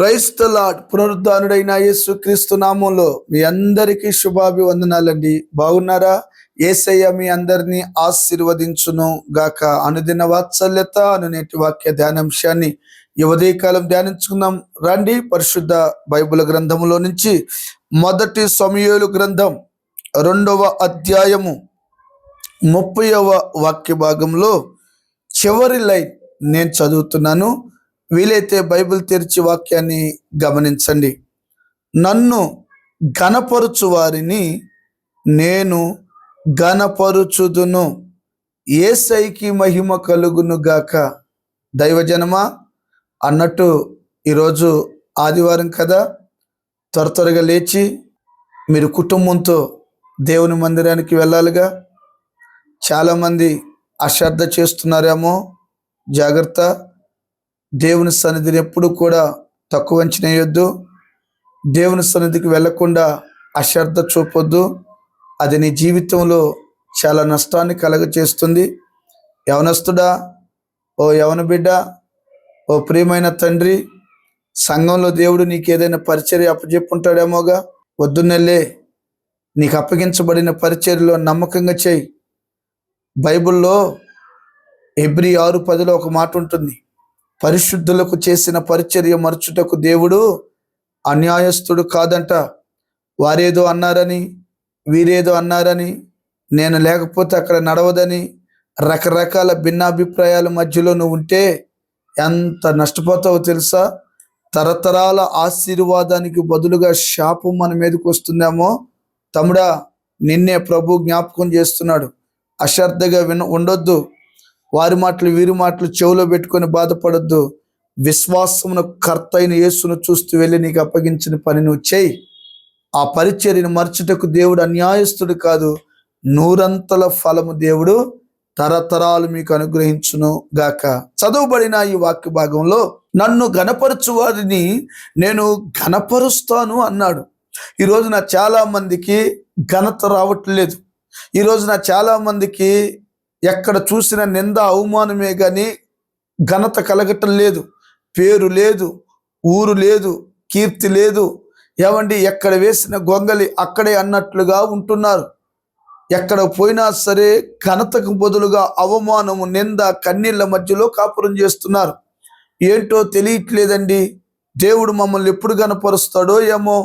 Praise the lord. పునరుద్ధానుడైన యేసుక్రీస్తు నామంలో మీ అందరికీ శుభాభివందనాలండి. బాగున్నారా? యేసయ్య మీ అందరినీ ఆశీర్వదించును గాక. అనుదిన వాత్సల్యత అనునేటి వాక్య ధ్యానాంశాన్ని ఈ ఉదయకాలం ధ్యానించుకుందాం రండి. పరిశుద్ధ బైబిల్ గ్రంథములో నుంచి మొదటి సమూయేలు గ్రంథం 2వ అధ్యాయము 30వ వాక్య భాగంలో చివరి లైన్ నేను చదువుతున్నాను. వీలైతే బైబిల్ తెరిచి వాక్యాన్ని గమనించండి. నన్ను ఘనపరుచు వారిని నేను ఘనపరుచుదును, యేసయ్యకి మహిమ కలుగును గాక. దైవజనమా అన్నట్టు ఈరోజు ఆదివారం కదా, త్వరగా లేచి మీరు కుటుంబంతో దేవుని మందిరానికి వెళ్ళాలిగా. చాలామంది అశ్రద్ధ చేస్తున్నారేమో, జాగ్రత్త. దేవుని సన్నిధిని ఎప్పుడు కూడా తక్కువ అంచనా వేయొద్దు. దేవుని సన్నిధికి వెళ్లకుండా అశ్రద్ధ చూపొద్దు. అది నీ జీవితంలో చాలా నష్టాన్ని కలగచేస్తుంది. యవనస్తుడా, ఓ యవన బిడ్డ, ఓ ప్రియమైన తండ్రి, సంఘంలో దేవుడు నీకు ఏదైనా పరిచర్య అప్పచెప్పుంటాడేమోగా. వద్దున్నెళ్ళే నీకు అప్పగించబడిన పరిచర్యలో నమ్మకంగా చేయి. బైబిల్లో హెబ్రీ 6:10 ఒక మాట ఉంటుంది, పరిశుద్ధులకు చేసిన పరిచర్య మరచుటకు దేవుడు అన్యాయస్తుడు కాదంట. వారేదో అన్నారని, వీరేదో అన్నారని, నేను లేకపోతే అక్కడ నడవదని, రకరకాల భిన్నాభిప్రాయాల మధ్యలో నువ్వు ఉంటే ఎంత నష్టపోతావో తెలుసా? తరతరాల ఆశీర్వాదానికి బదులుగా శాపం మన మీదకి వస్తుందేమో. తమ్ముడా, నిన్నే ప్రభు జ్ఞాపకం చేస్తున్నాడు. అశ్రద్ధగా ఉండొద్దు. వారి మాటలు వీరి మాటలు చెవులో పెట్టుకొని బాధపడొద్దు. విశ్వాసమును కర్త అయిన యేసును చూస్తూ వెళ్ళి నీకు అప్పగించిన పని నువ్వు చేయి. ఆ పరిచర్యను మర్చుటకు దేవుడు అన్యాయస్తుడు కాదు, నూరంతల ఫలము దేవుడు తరతరాలు మీకు అనుగ్రహించును గాక. చదువుబడిన ఈ వాక్య భాగంలో నన్ను ఘనపరచు వారిని నేను ఘనపరుస్తాను అన్నాడు. ఈ రోజున చాలా మందికి ఘనత రావట్లేదు. ఈ రోజున చాలా మందికి ఎక్కడ చూసిన నింద అవమానమే కానీ ఘనత కలగటం లేదు. పేరు లేదు, ఊరు లేదు, కీర్తి లేదు. ఏమండి, ఎక్కడ వేసిన గొంగలి అక్కడే అన్నట్లుగా ఉంటున్నారు. ఎక్కడ పోయినా సరే ఘనతకు బదులుగా అవమానము, నింద, కన్నీళ్ళ మధ్యలో కాపురం చేస్తున్నారు. ఏంటో తెలియట్లేదండి. దేవుడు మమ్మల్ని ఎప్పుడు ఘనపరుస్తాడో ఏమో,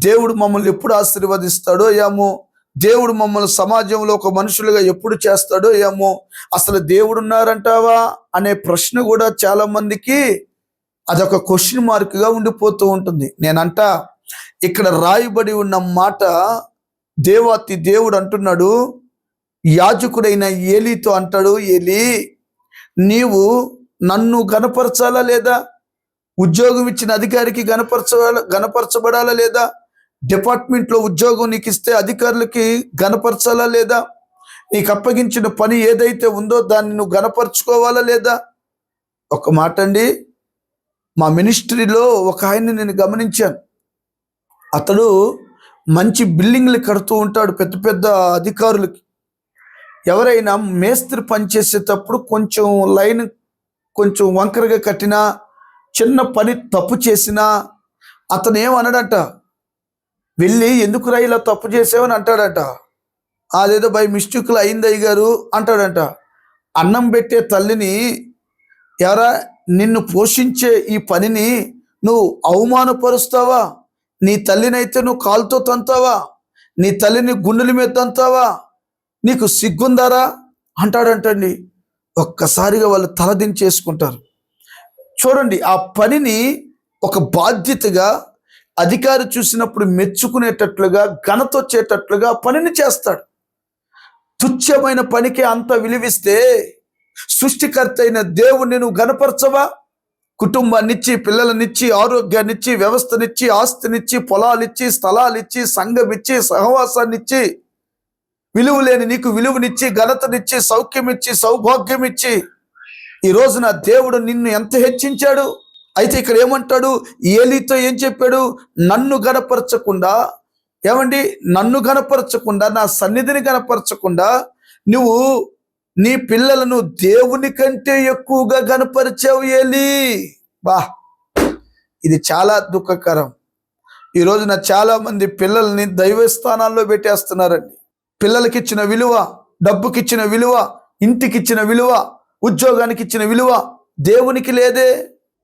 దేవుడు మమ్మల్ని ఎప్పుడు ఆశీర్వదిస్తాడో ఏమో, దేవుడు మమ్మల్ని సమాజంలో ఒక మనుషులుగా ఎప్పుడు చేస్తాడో ఏమో, అసలు దేవుడు ఉన్నారంటావా అనే ప్రశ్న కూడా చాలా మందికి అదొక క్వశ్చన్ మార్క్గా ఉండిపోతూ ఉంటుంది. నేనంట ఇక్కడ రాయబడి ఉన్న మాట దేవాతి దేవుడు అంటున్నాడు, యాజకుడైన ఏలీతో అంటాడు, ఏలీ, నీవు నన్ను గణపరచాలా లేదా? ఉద్యోగం ఇచ్చిన అధికారికి గణపరచబడాలా లేదా? డిపార్ట్మెంట్లో ఉద్యోగం నీకు ఇస్తే అధికారులకి గణపరచాలా లేదా? నీకు అప్పగించిన పని ఏదైతే ఉందో దాన్ని నువ్వు గణపరచుకోవాలా లేదా? ఒక మాట అండి, మా మినిస్ట్రీలో ఒక ఆయన్ని నేను గమనించాను. అతడు మంచి బిల్డింగ్లు కడుతూ ఉంటాడు పెద్ద పెద్ద అధికారులకి. ఎవరైనా మేస్త్రి పనిచేసేటప్పుడు లైన్ కొంచెం వంకరగా కట్టినా, చిన్న పని తప్పు చేసినా అతను ఏమన్నాడంట, వెళ్ళి ఎందుకు రా ఇలా తప్పు చేసావని అంటాడట. అదేదో బై మిస్టేక్లు అయింది అయ్యగారు అంటాడంట. అన్నం పెట్టే తల్లిని, ఎవరా నిన్ను పోషించే ఈ పనిని నువ్వు అవమానపరుస్తావా? నీ తల్లినైతే నువ్వు కాలుతో తంతావా? నీ తల్లిని గుండెల మీద తంతావా? నీకు సిగ్గుందారా అంటాడంటండి. ఒక్కసారిగా వాళ్ళు తలదించేసుకుంటారు. చూడండి, ఆ పనిని ఒక బాధ్యతగా అధికారి చూసినప్పుడు మెచ్చుకునేటట్లుగా, ఘనత వచ్చేటట్లుగా పనిని చేస్తాడు. తుచ్చమైన పనికి అంత విలువిస్తే సృష్టికర్త అయిన దేవుణ్ణి నువ్వు ఘనపరచవా? కుటుంబాన్నిచ్చి, పిల్లలనిచ్చి, ఆరోగ్యాన్నిచ్చి, వ్యవస్థనిచ్చి, ఆస్తినిచ్చి, పొలాలిచ్చి, స్థలాలిచ్చి, సంఘమిచ్చి, సహవాసాన్నిచ్చి, విలువ లేని నీకు విలువనిచ్చి, ఘనతనిచ్చి, సౌఖ్యమిచ్చి, సౌభాగ్యమిచ్చి ఈ రోజున దేవుడు నిన్ను ఎంత హెచ్చించాడు. అయితే ఇక్కడ ఏమంటాడు, ఏలీతో ఏం చెప్పాడు? నన్ను గణపరచకుండా, ఏమండి, నన్ను గణపరచకుండా, నా సన్నిధిని గణపరచకుండా నువ్వు నీ పిల్లలను దేవుని కంటే ఎక్కువగా గణపరిచావు ఏలీ. బా, ఇది చాలా దుఃఖకరం. ఈ రోజున చాలా మంది పిల్లల్ని దైవ స్థానాల్లో పెట్టేస్తున్నారండి. పిల్లలకి ఇచ్చిన విలువ, డబ్బుకి ఇచ్చిన విలువ, ఇంటికి ఇచ్చిన విలువ, ఉద్యోగానికి ఇచ్చిన విలువ దేవునికి లేదే.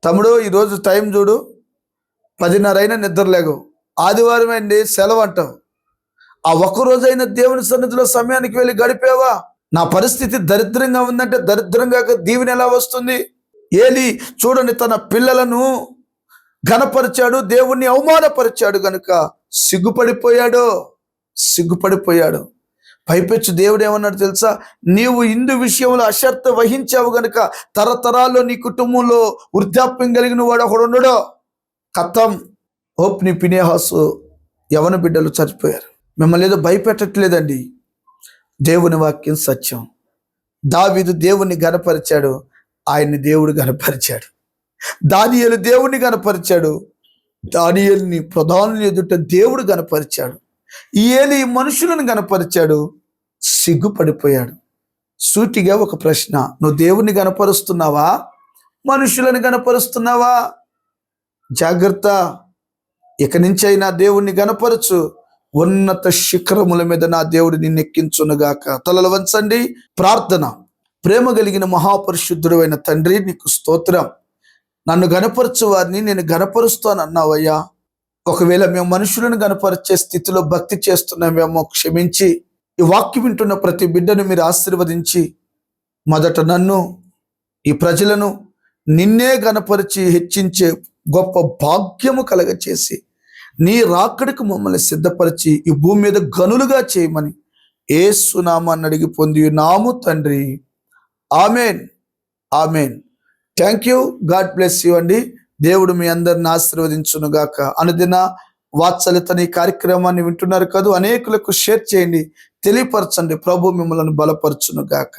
తమ్ముడు, ఈరోజు టైం చూడు, 10:30 అయినా నిద్రలేగు. ఆదివారం అండి సెలవు అంటావు. ఆ ఒక్కరోజైనా దేవుని సన్నిధిలో సమయానికి వెళ్ళి గడిపేవా? నా పరిస్థితి దరిద్రంగా ఉందంటే దరిద్రంగా దీవెన ఎలా వస్తుంది? ఏలీ చూడండి, తన పిల్లలను ఘనపరిచాడు, దేవుణ్ణి అవమానపరిచాడు గనుక సిగ్గుపడిపోయాడు. పైపెచ్చు దేవుడు ఏమన్నాడు తెలుసా? నీవు ఇందు విషయంలో అశ్రద్ధ వహించావు గనుక తరతరాల్లో నీ కుటుంబంలో వృద్ధాప్యం కలిగిన వాడు ఒకడు ఉండడో. కథం. ఓప్ని ఫినెహాసు యవన బిడ్డలు చనిపోయారు. మిమ్మల్ని ఏదో భయపెట్టట్లేదండి, దేవుని వాక్యం సత్యం. దావీదు దేవుణ్ణి గనపరిచాడు, ఆయన్ని దేవుడు గనపరిచాడు. దానియేలు దేవుణ్ణి గనపరిచాడు, దానియేలుని ప్రధానుల ఎదుట దేవుడు గనపరిచాడు. ఏలీ మనుషులను గనపరిచాడు, సిగ్గుపడిపోయాడు. సూటిగా ఒక ప్రశ్న, నువ్వు దేవుణ్ణి గనపరుస్తున్నావా, మనుషులను గనపరుస్తున్నావా? జాగ్రత్త. ఇక నుంచి అయినా దేవుణ్ణి గనపరచు. ఉన్నత శిఖరముల మీద నా దేవుడు నిన్ను ఎక్కించునుగాక. తలలు వంచండి, ప్రార్థన. ప్రేమ కలిగిన మహాపరిశుద్ధుడు అయిన తండ్రి, నీకు స్తోత్రం. నన్ను గనపరచు వారిని నేను గనపరుస్తానన్నావయ్యా. ఒకవేళ మేము మనుషులను గనపరిచే స్థితిలో భక్తి చేస్తున్నామేమో క్షమించి, ఈ వాక్యం వింటున్న ప్రతి బిడ్డను మీరు ఆశీర్వదించి, మొదట నన్ను, ఈ ప్రజలను నిన్నే గనపరిచి హెచ్చించే గొప్ప భాగ్యము కలగచేసి నీ రాకడకు మమ్మల్ని సిద్ధపరిచి ఈ భూమి మీద గనులుగా చేయమని యేసు నామాన్ని అడిగి పొంది నాము తండ్రి. Amen, amen. Thank you. God bless you అండి. దేవుడు మీ అందరిని ఆశీర్వదించును గాక. అనుదిన వాత్సల్యత ఈ కార్యక్రమాన్ని వింటున్నారు కదా, అనేకులకు షేర్ చేయండి, తెలియపరచండి. ప్రభు మిమ్మల్ని బలపరచును గాక.